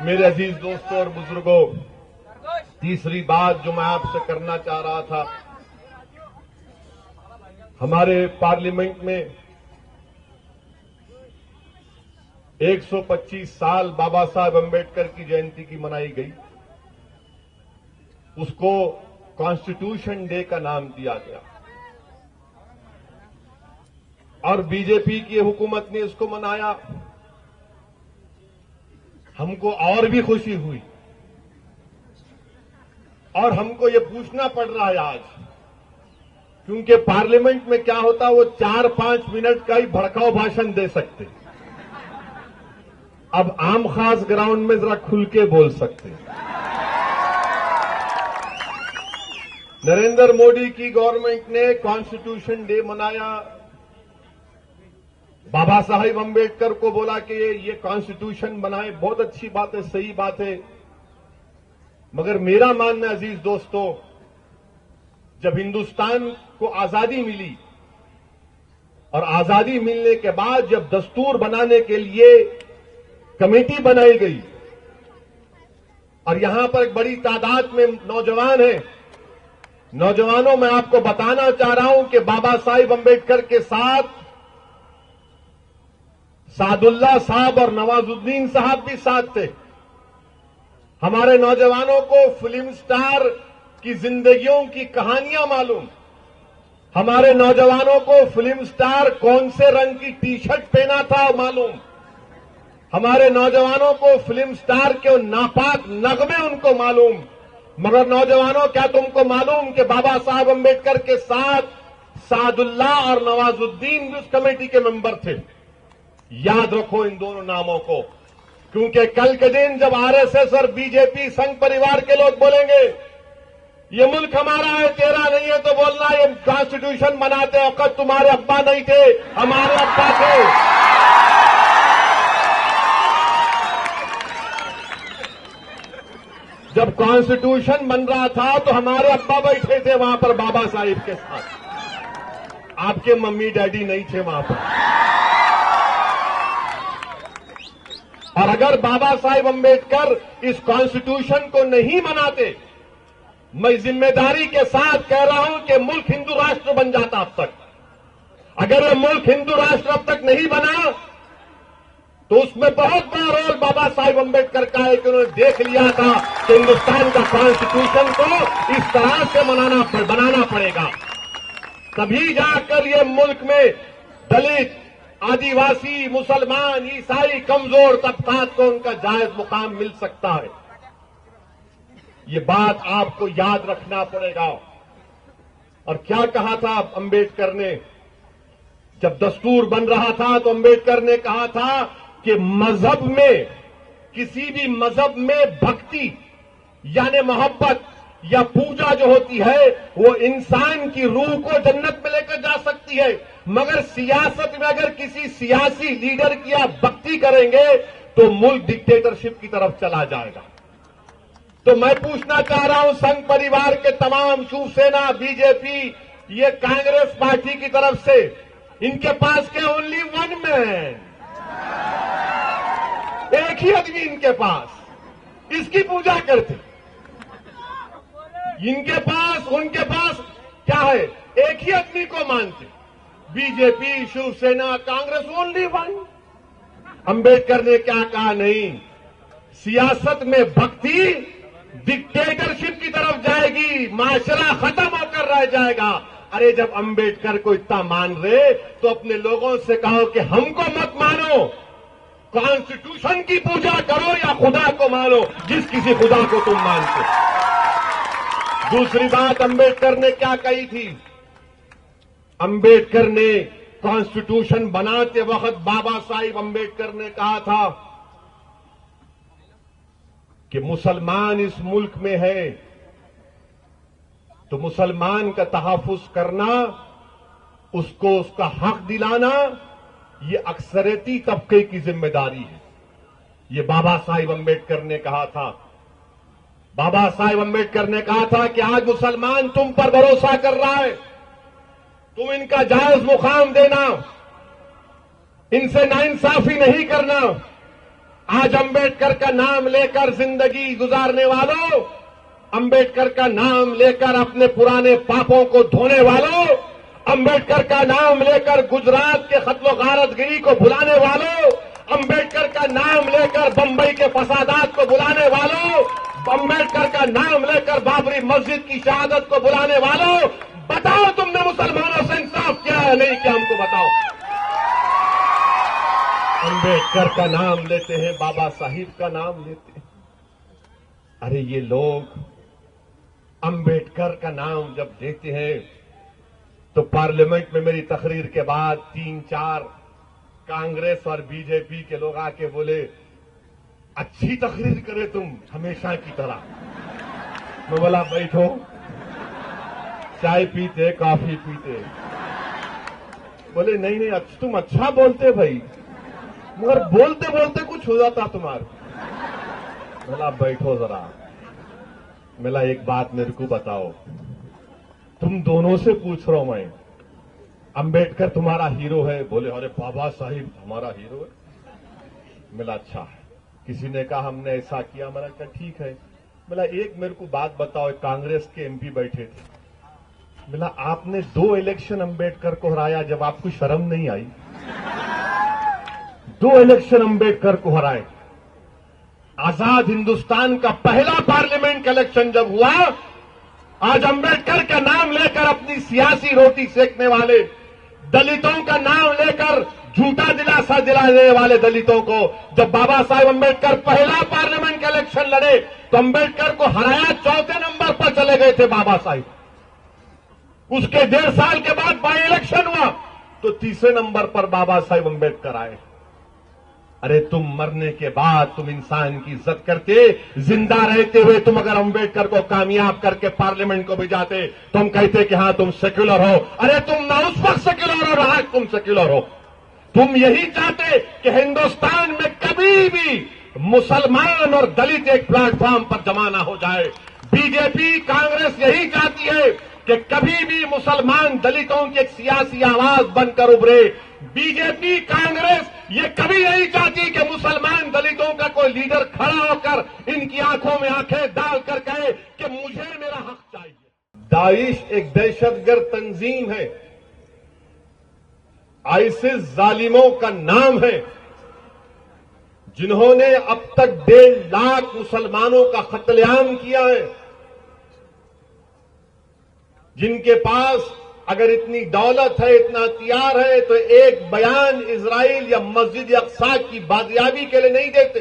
मेरे अजीज दोस्तों और बुजुर्गों, तीसरी बात जो मैं आपसे करना चाह रहा था, हमारे पार्लियामेंट में 125 साल बाबा साहब अम्बेडकर की जयंती की मनाई गई। उसको कॉन्स्टिट्यूशन डे का नाम दिया गया और बीजेपी की हुकूमत ने इसको मनाया। हमको और भी खुशी हुई और हमको ये पूछना पड़ रहा है आज, क्योंकि पार्लियामेंट में क्या होता है, वो 4-5 मिनट का ही भड़काऊ भाषण दे सकते, अब आम खास ग्राउंड में जरा खुल के बोल सकते। नरेंद्र मोदी की गवर्नमेंट ने कॉन्स्टिट्यूशन डे मनाया, बाबा साहेब अम्बेडकर को बोला कि ये कॉन्स्टिट्यूशन बनाए, बहुत अच्छी बात है, सही बात है। मगर मेरा मानना अजीज दोस्तों, जब हिंदुस्तान को आजादी मिली और आजादी मिलने के बाद जब दस्तूर बनाने के लिए कमेटी बनाई गई और यहां पर एक बड़ी तादाद में नौजवान हैं, नौजवानों मैं आपको बताना चाह रहा हूं कि बाबा साहिब अम्बेडकर के साथ सादुल्ला साहब और नवाजुद्दीन साहब भी साथ थे। हमारे नौजवानों को फिल्म स्टार की जिंदगियों की कहानियां मालूम, हमारे नौजवानों को फिल्म स्टार कौन से रंग की टी शर्ट पहना था मालूम, हमारे नौजवानों को फिल्म स्टार के नापाक नगमे उनको मालूम। मगर नौजवानों, क्या तुमको मालूम कि बाबा साहब अम्बेडकर के साथ सादुल्ला और नवाजुद्दीन भी उस कमेटी के मेंबर थे? याद रखो इन दोनों नामों को, क्योंकि कल के दिन जब आरएसएस और बीजेपी संघ परिवार के लोग बोलेंगे ये मुल्क हमारा है तेरा नहीं है, तो बोलना ये कॉन्स्टिट्यूशन बनाते वक्त तुम्हारे अब्बा नहीं थे, हमारे अब्बा थे। जब कॉन्स्टिट्यूशन बन रहा था तो हमारे अब्बा बैठे थे वहां पर बाबा साहिब के साथ, आपके मम्मी डैडी नहीं थे वहां पर। और अगर बाबा साहिब अम्बेडकर इस कॉन्स्टिट्यूशन को नहीं बनाते, मैं जिम्मेदारी के साथ कह रहा हूं कि मुल्क हिंदू राष्ट्र बन जाता अब तक। अगर ये मुल्क हिंदू राष्ट्र अब तक नहीं बना तो उसमें बहुत बड़ा रोल बाबा साहिब अम्बेडकर का है कि उन्होंने देख लिया था कि हिंदुस्तान का कॉन्स्टिट्यूशन को इस तरह से बनाना पड़ेगा, तभी जाकर ये मुल्क में दलित, आदिवासी, मुसलमान, ईसाई, कमजोर तबकात को उनका जायज मुकाम मिल सकता है। ये बात आपको याद रखना पड़ेगा। और क्या कहा था अम्बेडकर ने, जब दस्तूर बन रहा था तो अम्बेडकर ने कहा था कि मजहब में, किसी भी मजहब में भक्ति यानी मोहब्बत या पूजा जो होती है वो इंसान की रूह को जन्नत में लेकर जा सकती है, मगर सियासत में अगर किसी सियासी लीडर की आप भक्ति करेंगे तो मुल्क डिक्टेटरशिप की तरफ चला जाएगा। तो मैं पूछना चाह रहा हूं संघ परिवार के तमाम, शिवसेना, बीजेपी, ये कांग्रेस पार्टी की तरफ से, इनके पास क्या ओनली वन मैन, एक ही आदमी इनके पास, इसकी पूजा करते। इनके पास, उनके पास क्या है, एक ही आदमी को मानते, बीजेपी, शिवसेना, कांग्रेस, ओनली वन। अंबेडकर ने क्या कहा, नहीं, सियासत में भक्ति डिक्टेटरशिप की तरफ जाएगी, माशरा खत्म होकर रह जाएगा। अरे जब अंबेडकर को इतना मान रहे तो अपने लोगों से कहो कि हमको मत मानो, कॉन्स्टिट्यूशन की पूजा करो या खुदा को मानो, जिस किसी खुदा को तुम मानते। दूसरी बात अंबेडकर ने क्या कही थी, अंबेडकर ने कॉन्स्टिट्यूशन बनाते वक्त बाबा साहिब अम्बेडकर ने कहा था कि मुसलमान इस मुल्क में है तो मुसलमान का तहफ्फुज करना, उसको उसका हक दिलाना, ये अक्सरियती तबके की जिम्मेदारी है। ये बाबा साहिब अम्बेडकर ने कहा था। बाबा साहिब अम्बेडकर ने कहा था कि आज मुसलमान तुम पर भरोसा कर रहा है, तुम इनका जायज मुकाम देना, इनसे नाइंसाफी नहीं करना, आज अंबेडकर का नाम लेकर जिंदगी गुजारने वालों, अंबेडकर का नाम लेकर अपने पुराने पापों को धोने वालों, अंबेडकर का नाम लेकर गुजरात के कत्लो गारतगिरी को भुलाने वालों, अंबेडकर का नाम लेकर बंबई के फसादात को बुलाने वालों, अंबेडकर का नाम लेकर बाबरी मस्जिद की शहादत को बुलाने वालों, बताओ तुमने मुसलमानों से इंसाफ किया है नहीं क्या? हमको बताओ। अंबेडकर का नाम लेते हैं, बाबा साहिब का नाम लेते हैं। अरे ये लोग अंबेडकर का नाम जब लेते हैं तो पार्लियामेंट में मेरी तकरीर के बाद 3-4 कांग्रेस और बीजेपी के लोग आके बोले, अच्छी तकरीर करे तुम हमेशा की तरह। मैं बोला बैठो, चाय पीते कॉफी पीते। बोले नहीं नहीं तुम अच्छा बोलते भाई, मगर बोलते बोलते कुछ हो जाता तुम्हारा। बोला बैठो जरा। मिला एक बात मेरे को बताओ, तुम दोनों से पूछ रहा हूं मैं, अंबेडकर तुम्हारा हीरो है? बोले अरे बाबा साहिब हमारा हीरो है। मिला अच्छा है। किसी ने कहा हमने ऐसा किया, मैंने कहा ठीक है। मिला एक मेरे को बात बताओ, कांग्रेस के एमपी बैठे थे, मिला आपने 2 इलेक्शन अंबेडकर को हराया, जब आपको शर्म नहीं आई? 2 इलेक्शन अंबेडकर को हराए। आजाद हिंदुस्तान का पहला पार्लियामेंट का इलेक्शन जब हुआ, आज अंबेडकर का नाम लेकर अपनी सियासी रोटी सेकने वाले, दलितों का नाम लेकर झूठा दिलासा दिलाने वाले दलितों को, जब बाबा साहेब अंबेडकर पहला पार्लियामेंट का इलेक्शन लड़े तो अंबेडकर को हराया, 4थे नंबर पर चले गए थे बाबा साहिब। उसके 1.5 साल के बाद बाई इलेक्शन हुआ तो 3रे नंबर पर बाबा साहेब अंबेडकर आए। अरे तुम मरने के बाद तुम इंसान की इज्जत करते, जिंदा रहते हुए तुम अगर अंबेडकर को कामयाब करके पार्लियामेंट को भी जाते तो हम कहते कि हां तुम सेक्युलर हो। अरे तुम ना उस वक्त सेक्युलर हो ना आज तुम सेक्युलर हो। तुम यही चाहते कि हिंदुस्तान में कभी भी मुसलमान और दलित एक प्लेटफॉर्म पर जमा ना हो जाए। बीजेपी कांग्रेस यही चाहती है कि कभी भी मुसलमान दलितों की एक सियासी आवाज बनकर उभरे। बीजेपी कांग्रेस ये कभी नहीं चाहती कि मुसलमान दलितों का कोई लीडर खड़ा होकर इनकी आंखों में आंखें डालकर कहे कि मुझे मेरा हक चाहिए। दाइश एक दहशतगर्द तंजीम है, आईसिस जालिमों का नाम है, जिन्होंने अब तक 1.5 लाख मुसलमानों का कत्लेआम किया है, जिनके पास अगर इतनी दौलत है, इतना हथियार है, तो एक बयान इजराइल या मस्जिद अक्सा की बाजियाबी के लिए नहीं देते।